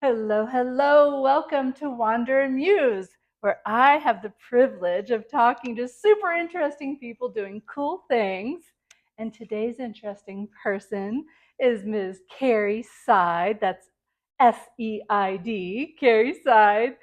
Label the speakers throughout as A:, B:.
A: Hello, hello. Welcome to Wander and Muse, where I have the privilege of talking to super interesting people doing cool things. And today's interesting person is Ms. Carrie Seid. That's Seid, Carrie Seid.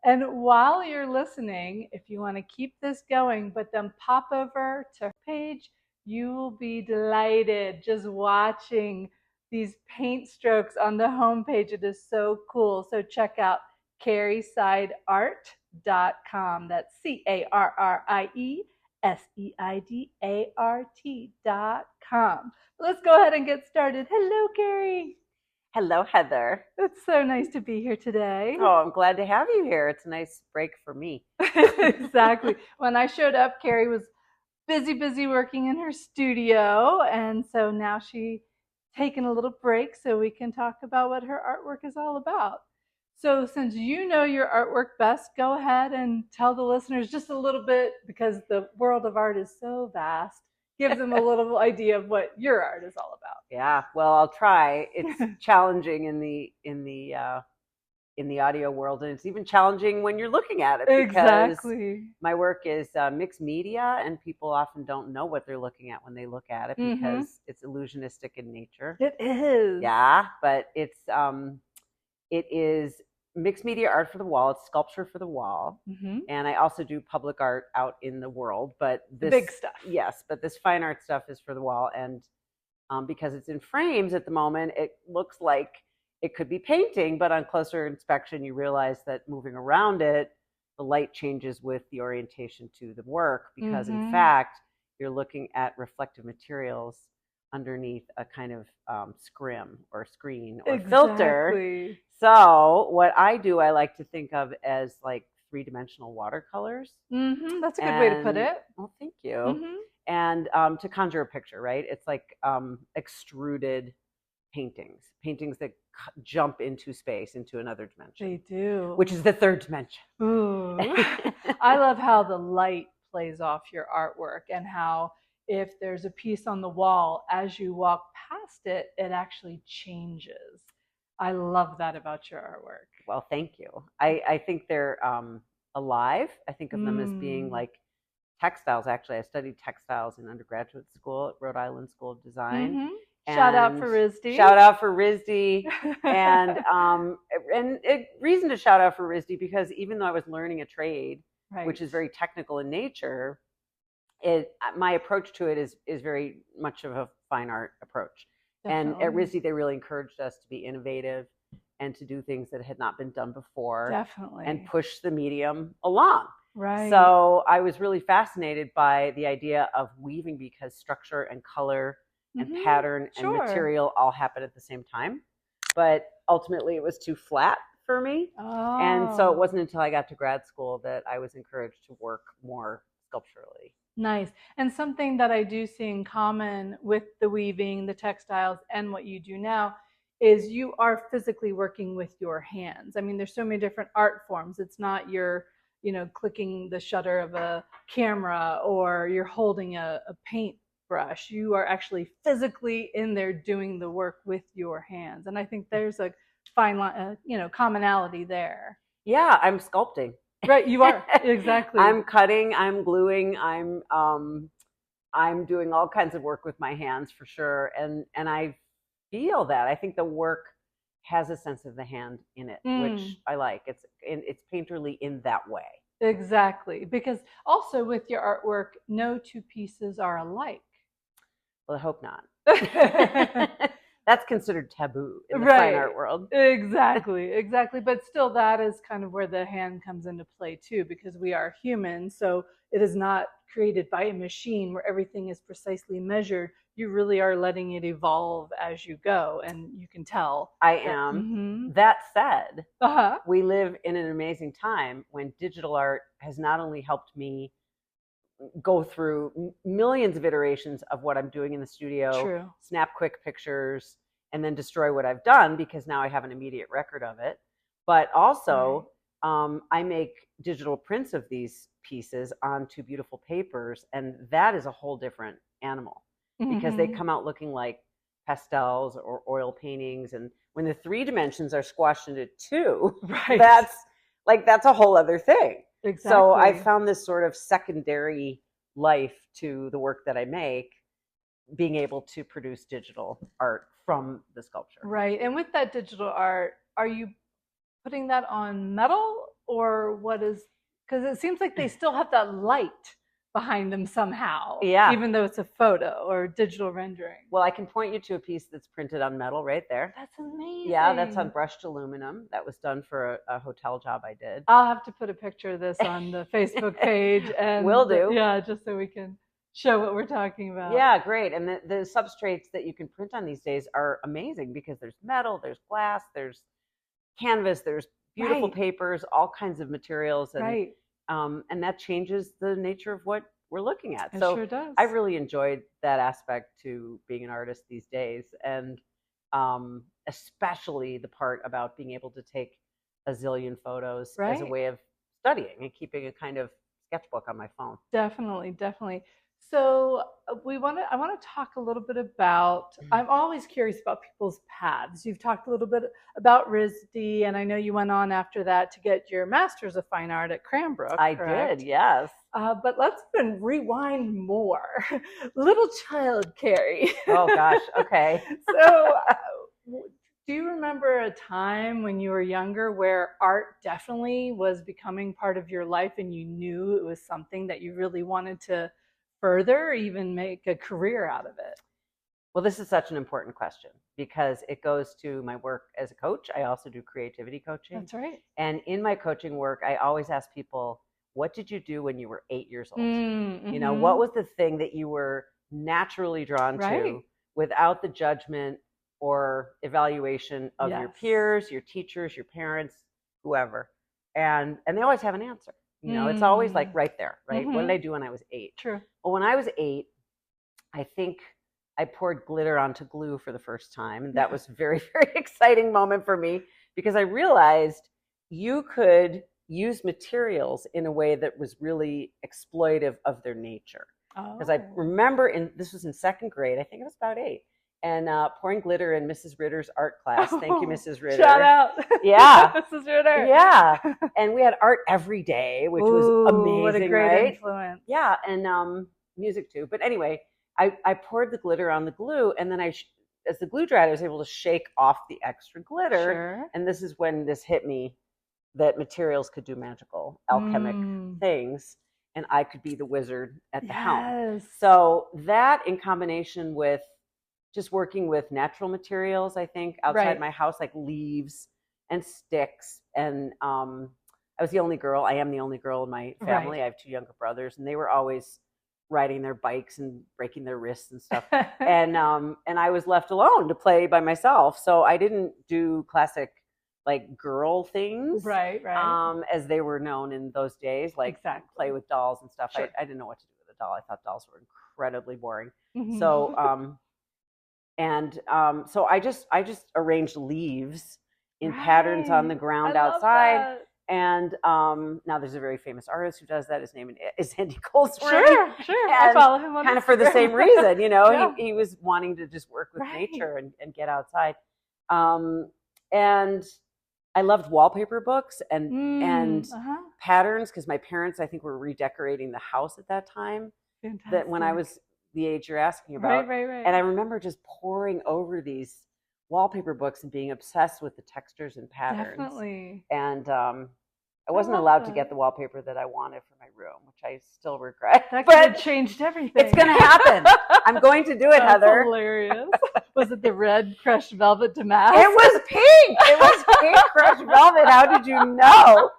A: And while you're listening, if you want to keep this going, but then pop over to her page, you will be delighted just watching these paint strokes on the homepage. It is so cool. So check out carrieseidartcom. That's CarrieSeidart.com. Let's go ahead and get started. Hello, Carrie.
B: Hello, Heather.
A: It's so nice to be here today.
B: Oh, I'm glad to have you here. It's a nice break for me.
A: Exactly. When I showed up, Carrie was busy working in her studio. And so now she's taken a little break so we can talk about what her artwork is all about. So since you know your artwork best, go ahead and tell the listeners just a little bit, because the world of art is so vast. Give them a little idea of what your art is all about.
B: Yeah, well, I'll try. It's challenging in the audio world, and it's even challenging when you're looking at it because
A: Exactly.
B: my work is mixed media, and people often don't know what they're looking at when they look at it because it's illusionistic in nature.
A: It is.
B: Yeah, but it is mixed media art for the wall. It's sculpture for the wall. And I also do public art out in the world, but this
A: big stuff.
B: Yes, but this fine art stuff is for the wall. And because it's in frames at the moment, it looks like it could be painting, but on closer inspection, you realize that moving around it, the light changes with the orientation to the work, because in fact, you're looking at reflective materials underneath a kind of scrim or screen or filter. So what I do, I like to think of as like three-dimensional watercolors.
A: That's a good way to put it.
B: Well, thank you. And to conjure a picture, right? It's like extruded paintings that jump into space, into another dimension.
A: They do.
B: Which is the third dimension.
A: Ooh. I love how the light plays off your artwork, and how if there's a piece on the wall, as you walk past it, it actually changes. I love that about your artwork.
B: Well, thank you. I think they're alive. I think of them as being like textiles. Actually, I studied textiles in undergraduate school at Rhode Island School of Design.
A: Shout out for RISD.
B: Shout out for RISD. And reason to shout out for RISD, because even though I was learning a trade, which is very technical in nature, my approach to it is very much of a fine art approach. Definitely. And at RISD, they really encouraged us to be innovative and to do things that had not been done before.
A: Definitely.
B: And push the medium along.
A: Right.
B: So I was really fascinated by the idea of weaving, because structure and color and pattern and material all happen at the same time. But ultimately, it was too flat for me.
A: Oh.
B: And so it wasn't until I got to grad school that I was encouraged to work more sculpturally.
A: Nice. And something that I do see in common with the weaving, the textiles, and what you do now is you are physically working with your hands. I mean, there's so many different art forms. It's not you're, clicking the shutter of a camera, or you're holding a paint brush. You are actually physically in there doing the work with your hands. And I think there's a fine line, commonality there.
B: Yeah, I'm sculpting.
A: Right, you are. Exactly.
B: I'm cutting, I'm gluing, I'm doing all kinds of work with my hands for sure. And I feel that. I think the work has a sense of the hand in it, which I like. It's painterly in that way.
A: Exactly. Because also with your artwork, no two pieces are alike.
B: Well, I hope not. That's considered taboo in the fine art world.
A: Exactly. But still, that is kind of where the hand comes into play too, because we are human. So it is not created by a machine where everything is precisely measured. You really are letting it evolve as you go, and you can tell.
B: I am. That said, we live in an amazing time when digital art has not only helped me go through millions of iterations of what I'm doing in the studio, snap quick pictures, and then destroy what I've done, because now I have an immediate record of it. But also, I make digital prints of these pieces onto beautiful papers, and that is a whole different animal, because they come out looking like pastels or oil paintings. And when the 3 dimensions are squashed into 2,
A: Right.
B: that's a whole other thing.
A: Exactly.
B: So I found this sort of secondary life to the work that I make, being able to produce digital art from the sculpture.
A: Right. And with that digital art, are you putting that on metal, or what is, because it seems like they still have that light behind them somehow,
B: Yeah.
A: even though it's a photo or digital rendering.
B: Well, I can point you to a piece that's printed on metal right there.
A: That's amazing.
B: Yeah, that's on brushed aluminum. That was done for a hotel job I did.
A: I'll have to put a picture of this on the Facebook page. And
B: Will do.
A: Yeah, just so we can show what we're talking about.
B: Yeah, great. And the substrates that you can print on these days are amazing, because there's metal, there's glass, there's canvas, there's beautiful papers, all kinds of materials. And, and that changes the nature of what we're looking at.
A: It
B: so
A: sure does.
B: I really enjoyed that aspect to being an artist these days. And especially the part about being able to take a zillion photos as a way of studying and keeping a kind of sketchbook on my phone.
A: Definitely, definitely. So I want to talk a little bit about, I'm always curious about people's paths. You've talked a little bit about RISD, and I know you went on after that to get your Master's of Fine Art at Cranbrook.
B: I
A: correct?
B: did, yes.
A: But let's even rewind more. Little child Carrie.
B: Oh gosh, okay.
A: So do you remember a time when you were younger where art definitely was becoming part of your life, and you knew it was something that you really wanted to further, even make a career out of it?
B: Well, this is such an important question, because it goes to my work as a coach. I also do creativity coaching.
A: That's right.
B: And in my coaching work, I always ask people, what did you do when you were 8 years old?
A: Mm-hmm.
B: You know, what was the thing that you were naturally drawn to without the judgment or evaluation of your peers, your teachers, your parents, whoever? And they always have an answer. You know, it's always like right there, right? What did I do when I was 8?
A: True.
B: Well, when I was 8, I think I poured glitter onto glue for the first time. And that was a very, very exciting moment for me, because I realized you could use materials in a way that was really exploitive of their nature. Because I remember, this was in 2nd grade, I think I was about 8, and pouring glitter in Mrs. Ritter's art class. Thank you, Mrs. Ritter.
A: Shout out.
B: Yeah.
A: Mrs. Ritter.
B: Yeah. And we had art every day, which was amazing.
A: What a great influence.
B: Yeah. And music too. But anyway, I poured the glitter on the glue, and then as the glue dried, I was able to shake off the extra glitter.
A: Sure.
B: And this is when this hit me, that materials could do magical alchemic things, and I could be the wizard at the helm. So that, in combination with just working with natural materials, I think, outside my house, like leaves and sticks. And I was the only girl. I am the only girl in my family. I have 2 younger brothers, and they were always riding their bikes and breaking their wrists and stuff. and I was left alone to play by myself. So I didn't do classic, like, girl things,
A: right,
B: as they were known in those days, like play with dolls and stuff.
A: Sure.
B: I didn't know what to do with a doll. I thought dolls were incredibly boring. So so I just arranged leaves in patterns on the ground outside. And now there's a very famous artist who does that. His name is Andy Goldsworthy.
A: Sure. I follow him on
B: kind of for the same reason, you know. He was wanting to just work with nature and get outside. And I loved wallpaper books and patterns, because my parents, I think, were redecorating the house at that time.
A: Fantastic.
B: That when I was the age you're asking about.
A: Right.
B: And I remember just poring over these wallpaper books and being obsessed with the textures and patterns.
A: Definitely.
B: And I wasn't allowed to get the wallpaper that I wanted for my room, which I still regret.
A: That could have changed everything.
B: It's going to happen. I'm going to do it, Heather.
A: Hilarious. Was it the red crushed velvet damask?
B: It was pink. It was pink crushed velvet. How did you know?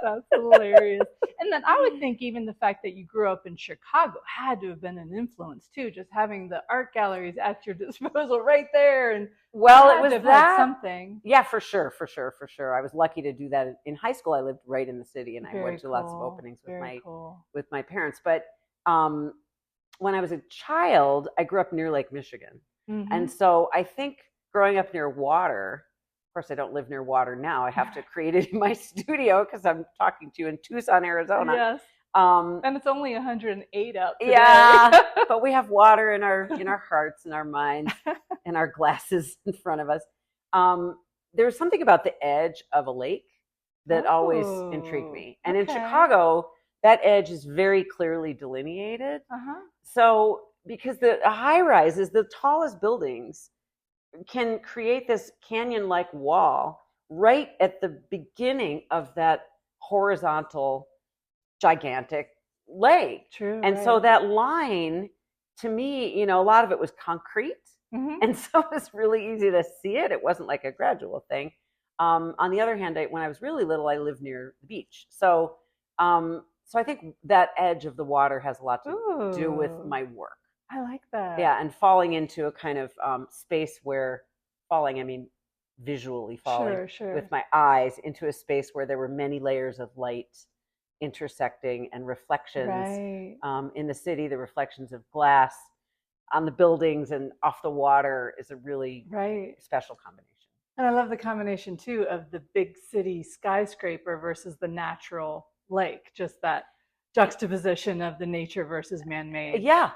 A: That's hilarious. And then I would think even the fact that you grew up in Chicago had to have been an influence too, just having the art galleries at your disposal right there. And
B: well, it was that
A: something.
B: Yeah, for sure. I was lucky to do that. In high school, I lived right in the city, and I went to lots of openings with my parents. But when I was a child, I grew up near Lake Michigan, and so I think growing up near water. Of course, I don't live near water now. I have to create it in my studio because I'm talking to you in Tucson, Arizona.
A: Yes. And it's only 108 out today.
B: Yeah, but we have water in our hearts and our minds and our glasses in front of us. there was something about the edge of a lake that always intrigued me. And in Chicago, that edge is very clearly delineated. So because the high rises, the tallest buildings, can create this canyon-like wall right at the beginning of that horizontal, gigantic lake.
A: True.
B: And so that line, to me, a lot of it was concrete. And so it was really easy to see it. It wasn't like a gradual thing. On the other hand, when I was really little, I lived near the beach. So I think that edge of the water has a lot to do with my work.
A: I like that.
B: Yeah, and falling into a kind of space where I mean visually falling with my eyes into a space where there were many layers of light intersecting and reflections. In the city, the reflections of glass on the buildings and off the water is a really special combination.
A: And I love the combination too of the big city skyscraper versus the natural lake, just that juxtaposition of the nature versus man-made.
B: Yeah.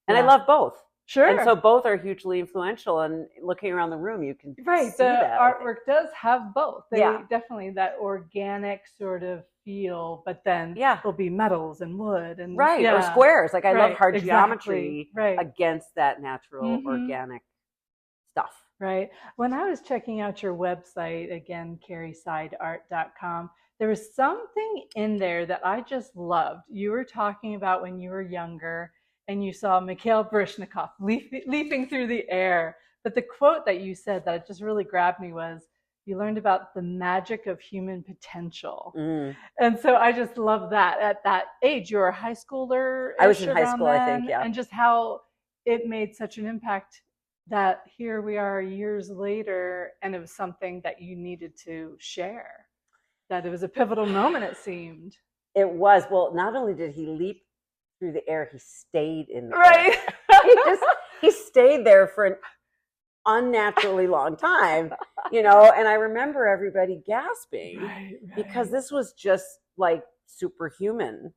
B: And I love both.
A: Sure.
B: And so both are hugely influential. And looking around the room, you can see
A: the
B: that.
A: Artwork does have both. They definitely that organic sort of feel, but then there'll be metals and wood and
B: or squares. Like I love hard geometry against that natural organic stuff.
A: Right. When I was checking out your website, again, carrieseidart.com, there was something in there that I just loved. You were talking about when you were younger and you saw Mikhail Baryshnikov leaping through the air. But the quote that you said that just really grabbed me was, you learned about the magic of human potential. And so I just love that. At that age, you were a high schooler.
B: I was in high school, I think,
A: and just how it made such an impact that here we are years later, and it was something that you needed to share, that it was a pivotal moment, it seemed.
B: It was. Well, not only did he leap through the air, he stayed in the air. He stayed there for an unnaturally long time, and I remember everybody gasping because this was just like superhuman.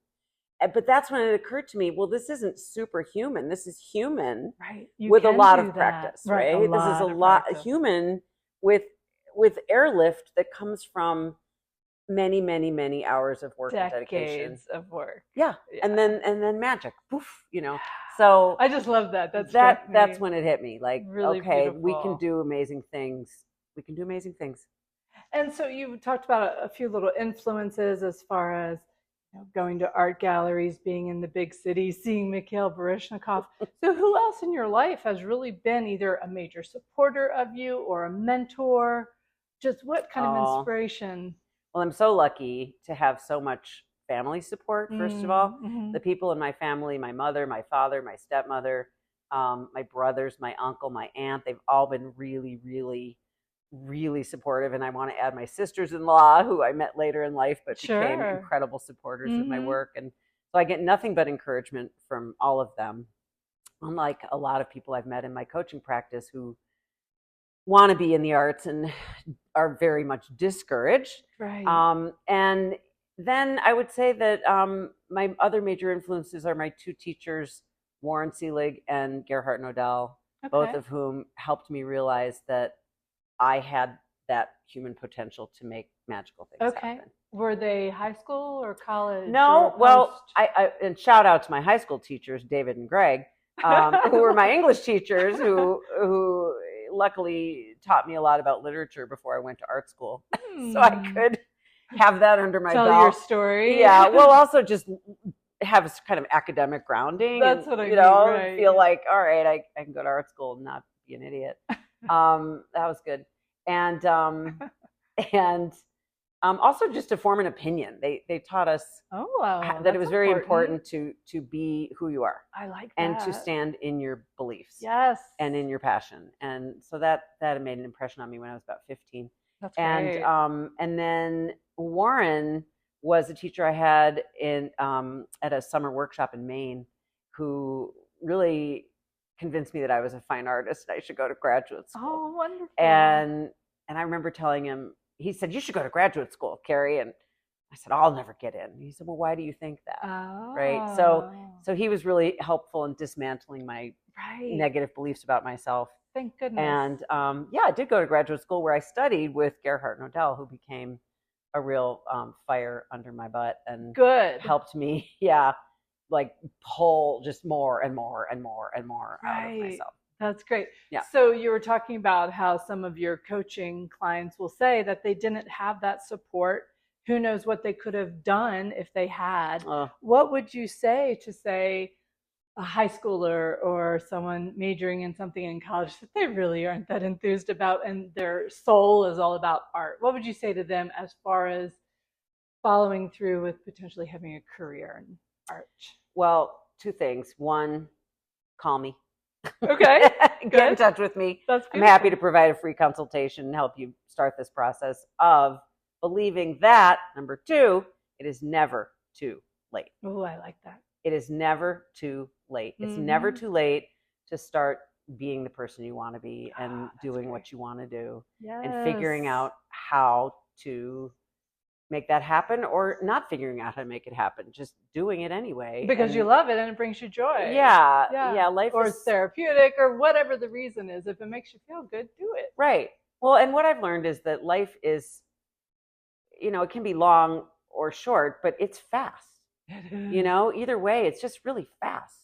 B: But that's when it occurred to me, well, this isn't superhuman. This is human with a lot of practice, right? This is a lot human with airlift that comes from many, many, many hours of work and dedication.
A: Decades of work.
B: Yeah. And then magic. Poof, So
A: I just love that.
B: That's when it hit me. Like,
A: really
B: okay,
A: beautiful.
B: we can do amazing things. We can do amazing things.
A: And so you talked about a few little influences as far as going to art galleries, being in the big city, seeing Mikhail Baryshnikov. So who else in your life has really been either a major supporter of you or a mentor? Just what kind of inspiration?
B: Well, I'm so lucky to have so much family support, first of all. The people in my family, my mother, my father, my stepmother, my brothers, my uncle, my aunt, they've all been really, really, really supportive. And I want to add my sisters-in-law, who I met later in life, but became incredible supporters of my work. And so I get nothing but encouragement from all of them. Unlike a lot of people I've met in my coaching practice who want to be in the arts and are very much discouraged. And then I would say that my other major influences are my two teachers, Warren Seelig and Gerhardt Knodel, both of whom helped me realize that I had that human potential to make magical things happen.
A: Were they high school or college?
B: No, well, I and shout out to my high school teachers, David and Greg, who were my English teachers, who luckily taught me a lot about literature before I went to art school, so I could have that under my belt.
A: Tell your story.
B: Yeah, well, also just have a kind of academic grounding.
A: That's what I mean.
B: Feel like, all right, I can go to art school and not be an idiot. That was good. And also just to form an opinion. They taught us that it was very important to be who you are.
A: I like that.
B: And to stand in your beliefs.
A: Yes.
B: And in your passion. And so that made an impression on me when I was about 15.
A: That's great.
B: And then Warren was a teacher I had at a summer workshop in Maine, who really convinced me that I was a fine artist and I should go to graduate school.
A: Oh, wonderful.
B: And I remember telling him, he said, "You should go to graduate school, Carrie." And I said, "I'll never get in." And he said, "Well, why do you think that?" Right. So he was really helpful in dismantling my negative beliefs about myself.
A: Thank goodness.
B: And I did go to graduate school where I studied with Gerhardt Knodel, who became a real fire under my butt and helped me, like pull just more and more and more and more out of myself.
A: That's great.
B: Yeah.
A: So you were talking about how some of your coaching clients will say that they didn't have that support. Who knows what they could have done if they had. What would you say to, say, a high schooler or someone majoring in something in college that they really aren't that enthused about and their soul is all about art? What would you say to them as far as following through with potentially having a career in art?
B: Well, two things. One, call me.
A: Okay.
B: Get in touch with me. I'm happy to provide a free consultation and help you start this process of believing that. Number two, it is never too late.
A: Oh, I like that.
B: It is never too late. It's never too late to start being the person you want to be and doing what you want to do and figuring out how to make that happen, or not figuring out how to make it happen, just doing it anyway.
A: Because you love it and it brings you joy.
B: Yeah. Life
A: is therapeutic, or whatever the reason is. If it makes you feel good, do it.
B: Right. Well, and what I've learned is that life is, it can be long or short, but it's fast.
A: It is.
B: Either way, it's just really fast.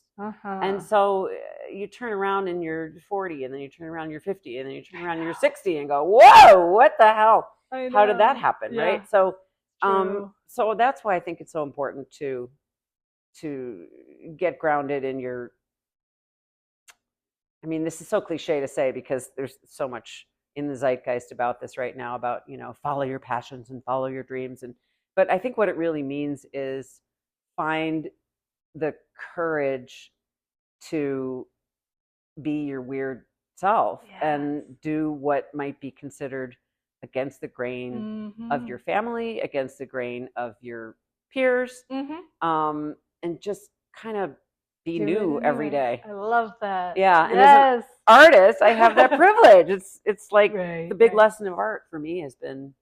B: And so you turn around and you're 40, and then you turn around and you're 50, and then you turn around and you're 60 and go, whoa, what the hell? How did that happen? Right. So so that's why I think it's so important to get grounded in your, this is so cliche to say because there's so much in the zeitgeist about this right now, about, follow your passions and follow your dreams. But I think what it really means is find the courage to be your weird self and do what might be considered against the grain of your family, against the grain of your peers, and just kind of be new every day.
A: I love that.
B: Yeah, and as an artist, I have that privilege. It's like the big lesson of art for me has been,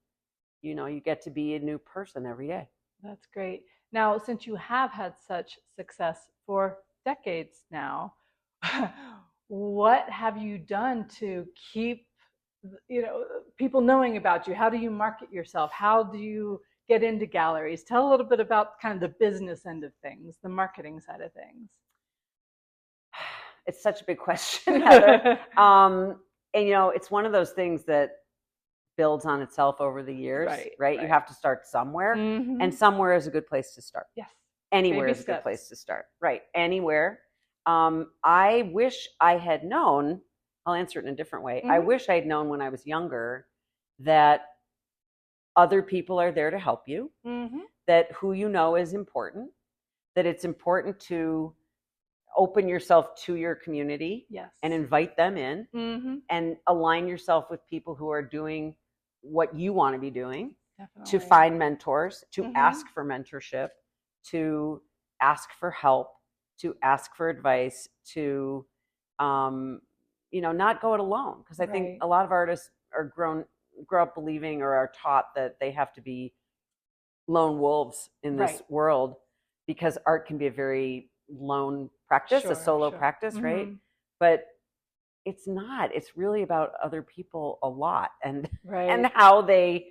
B: you get to be a new person every day.
A: That's great. Now, since you have had such success for decades now, what have you done to keep people knowing about you? How do you market yourself? How do you get into galleries? Tell a little bit about kind of the business end of things, the marketing side of things.
B: It's such a big question, Heather. And it's one of those things that builds on itself over the years, right? You have to start somewhere, and somewhere is a good place to start.
A: Yes.
B: Anywhere is a good place to start. Right. Anywhere. I wish I had known, I'll answer it in a different way. I wish I had known when I was younger that other people are there to help you, that who you know is important, that it's important to open yourself to your community and invite them in and align yourself with people who are doing what you want to be doing, to find mentors, to ask for mentorship, to ask for help, to ask for advice, to not go it alone. Because I think a lot of artists grow up believing or are taught that they have to be lone wolves in this world, because art can be a very lone practice, a solo practice, right? But it's not. It's really about other people a lot, and how they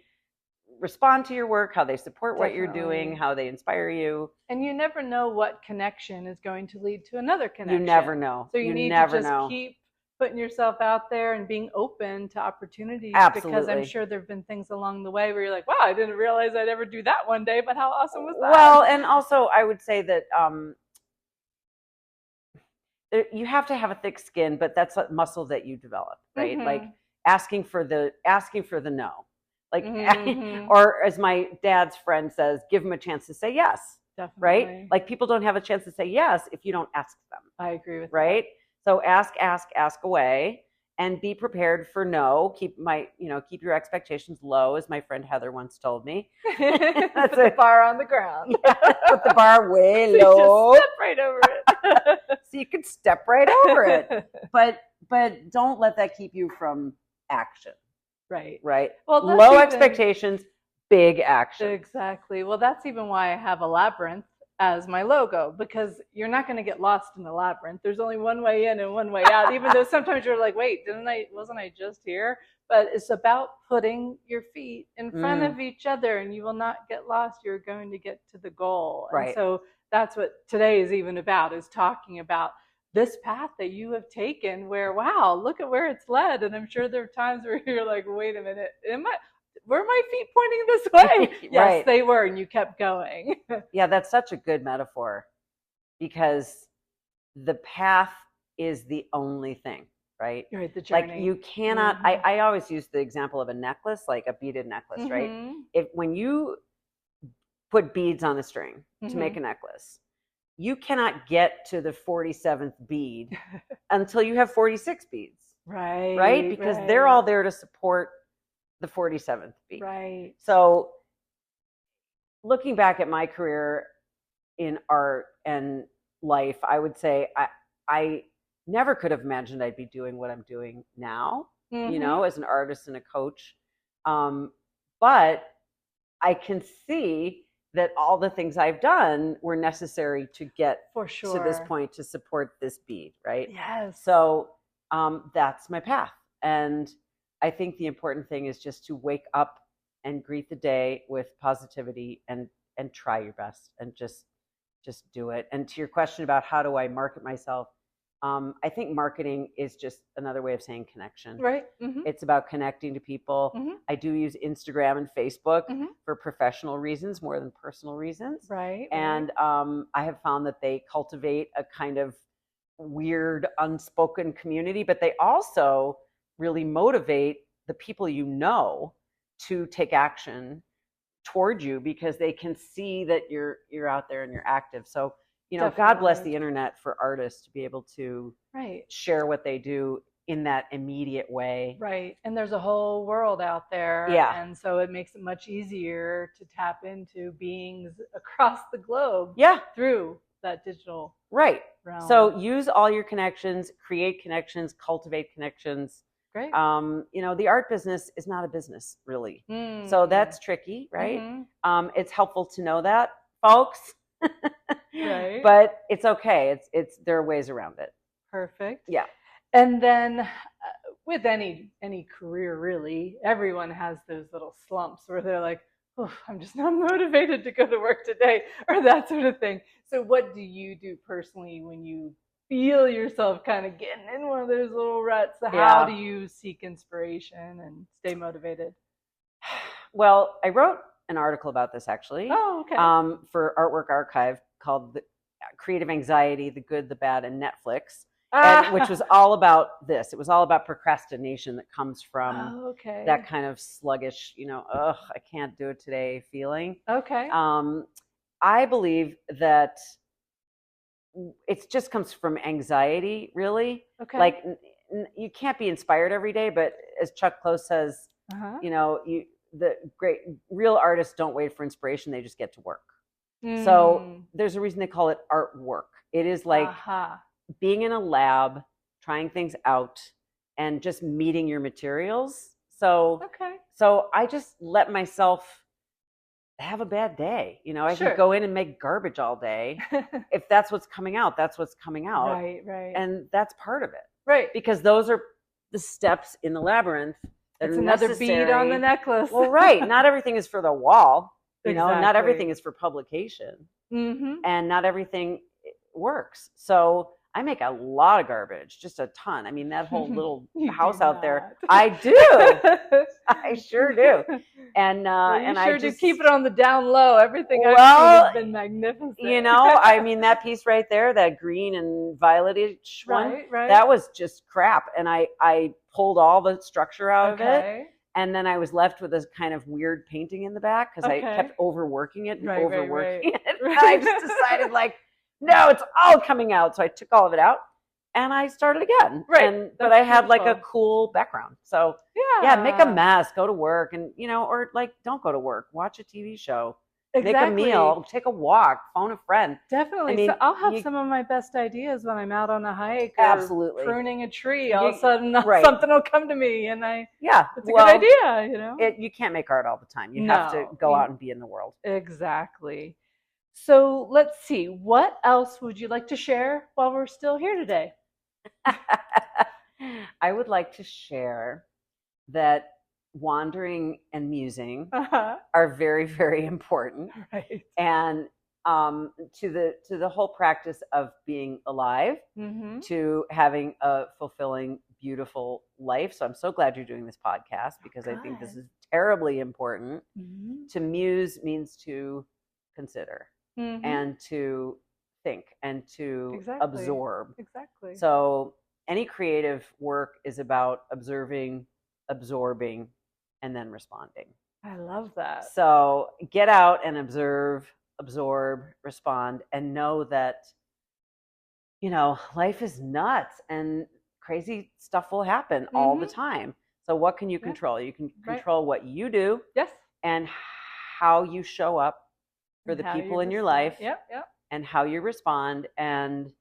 B: respond to your work, how they support what you're doing, how they inspire you.
A: And you never know what connection is going to lead to another connection.
B: You never know.
A: So you need to just keep putting yourself out there and being open to opportunities.
B: Absolutely.
A: Because I'm sure there have been things along the way where you're like, wow, I didn't realize I'd ever do that one day, but how awesome was that?
B: Well, and also I would say that you have to have a thick skin, but that's a muscle that you develop, right? Like asking for the no. Like, or as my dad's friend says, give them a chance to say yes.
A: Definitely.
B: Right? Like, people don't have a chance to say yes if you don't ask them.
A: I agree with
B: right? That. So ask away, and be prepared for no. Keep your expectations low, as my friend Heather once told me.
A: Put the bar on the ground.
B: Put the bar way low.
A: So you just step right over it.
B: So you can step right over it. But don't let that keep you from action. Right.
A: Well,
B: low expectations, big action.
A: Exactly. Well, that's even why I have a labyrinth as my logo, because you're not going to get lost in the labyrinth. There's only one way in and one way out, even though sometimes you're like, wait, wasn't I just here? But it's about putting your feet in front of each other, and you will not get lost. You're going to get to the goal.
B: Right.
A: And so that's what today is even about, is talking about this path that you have taken, where, wow, look at where it's led. And I'm sure there are times where you're like, wait a minute, were my feet pointing this way? Yes,
B: right.
A: They were, and you kept going.
B: Yeah, that's such a good metaphor, because the path is the only thing, right?
A: Right, the journey.
B: Like, you cannot, I always use the example of a necklace, like a beaded necklace, right? When you put beads on a string to make a necklace, you cannot get to the 47th bead until you have 46 beads. Right? Because they're all there to support the 47th beat.
A: Right.
B: So looking back at my career in art and life, I would say I never could have imagined I'd be doing what I'm doing now, you know, as an artist and a coach. But I can see that all the things I've done were necessary to get to this point to support this bead, right?
A: Yes.
B: So that's my path. And I think the important thing is just to wake up and greet the day with positivity and try your best and just do it. And to your question about how do I market myself, I think marketing is just another way of saying connection.
A: Right.
B: It's about connecting to people. I do use Instagram and Facebook for professional reasons more than personal reasons.
A: Right.
B: And I have found that they cultivate a kind of weird, unspoken community, but they also really motivate the people you know to take action toward you, because they can see that you're out there and you're active. So, you know,
A: Definitely.
B: God bless the internet for artists to be able to share what they do in that immediate way.
A: Right. And there's a whole world out there.
B: Yeah.
A: And so it makes it much easier to tap into beings across the globe.
B: Yeah.
A: Through that digital
B: realm. So use all your connections, create connections, cultivate connections.
A: Great.
B: You know, the art business is not a business, really. So that's tricky, right? It's helpful to know that, folks.
A: Right.
B: But it's okay. There are ways around it.
A: Perfect.
B: Yeah.
A: And then with any career, really, everyone has those little slumps where they're like, oh, I'm just not motivated to go to work today, or that sort of thing. So what do you do personally when you feel yourself kind of getting in one of those little ruts? How do you seek inspiration and stay motivated?
B: Well, I wrote an article about this, actually.
A: Oh, okay.
B: For Artwork Archive, called Creative Anxiety, the Good, the Bad, and Netflix, which was all about this. It was all about procrastination that comes from that kind of sluggish, you know, ugh, I can't do it today feeling.
A: Okay.
B: I believe that it just comes from anxiety, really.
A: Okay.
B: Like, you can't be inspired every day, but as Chuck Close says, you know, the great real artists don't wait for inspiration; they just get to work. So there's a reason they call it artwork. It is like being in a lab, trying things out, and just meeting your materials. So so I just let myself have a bad day. You know, I could go in and make garbage all day. If that's what's coming out, that's what's coming out.
A: Right.
B: And that's part of it.
A: Right.
B: Because those are the steps in the labyrinth that
A: it's
B: are
A: another
B: necessary.
A: bead on the necklace.
B: Well, right. Not everything is for the wall. You know, not everything is for publication. And not everything works. So I make a lot of garbage, just a ton. I mean, that whole little house out there, I do. I sure do. And and
A: sure
B: I just
A: do keep it on the down low. Everything I've seen has been magnificent.
B: You know, I mean, that piece right there, that green and violetish one, that was just crap. And I pulled all the structure out of it. And then I was left with this kind of weird painting in the back because I kept overworking it and overworking it. And I just decided, like, no, it's all coming out. So I took all of it out and I started again. But I had like a cool background. So yeah, make a mess, go to work, and, you know, or like, don't go to work, watch a TV show, make a meal, take a walk, phone a friend.
A: Definitely. I mean, so I'll have some of my best ideas when I'm out on a hike or pruning a tree. All of a sudden something will come to me and it's a good idea, you know.
B: You can't make art all the time. You have to go out and be in the world.
A: Exactly. So let's see, what else would you like to share while we're still here today?
B: I would like to share that wandering and musing are very, very important.
A: Right.
B: And to the whole practice of being alive, to having a fulfilling, beautiful life. So I'm so glad you're doing this podcast, because I think this is terribly important. To muse means to consider and to think and to absorb.
A: Exactly.
B: So any creative work is about observing, absorbing, and then responding.
A: I love that.
B: So get out and observe, absorb, respond, and know that, life is nuts and crazy stuff will happen all the time. So what can you control? You can control what you do.
A: Yes.
B: And how you show up for the people in your life.
A: Yep.
B: And how you respond, and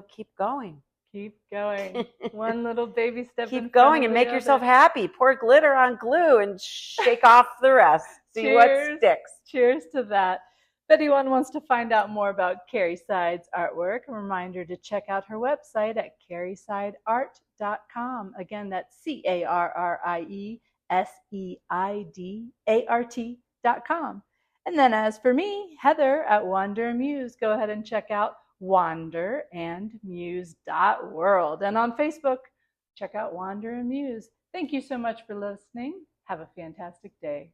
B: keep going.
A: Keep going. One little baby step.
B: Keep going and make yourself happy. Pour glitter on glue and shake off the rest. See what sticks.
A: Cheers to that. If anyone wants to find out more about Carrie Seid's artwork, a reminder to check out her website at carrieseidaart.com. Again, that's CarrieSeidart.com. And then as for me, Heather at Wander and Muse, go ahead and check out wanderandmuse.world. And on Facebook, check out Wander and Muse. Thank you so much for listening. Have a fantastic day.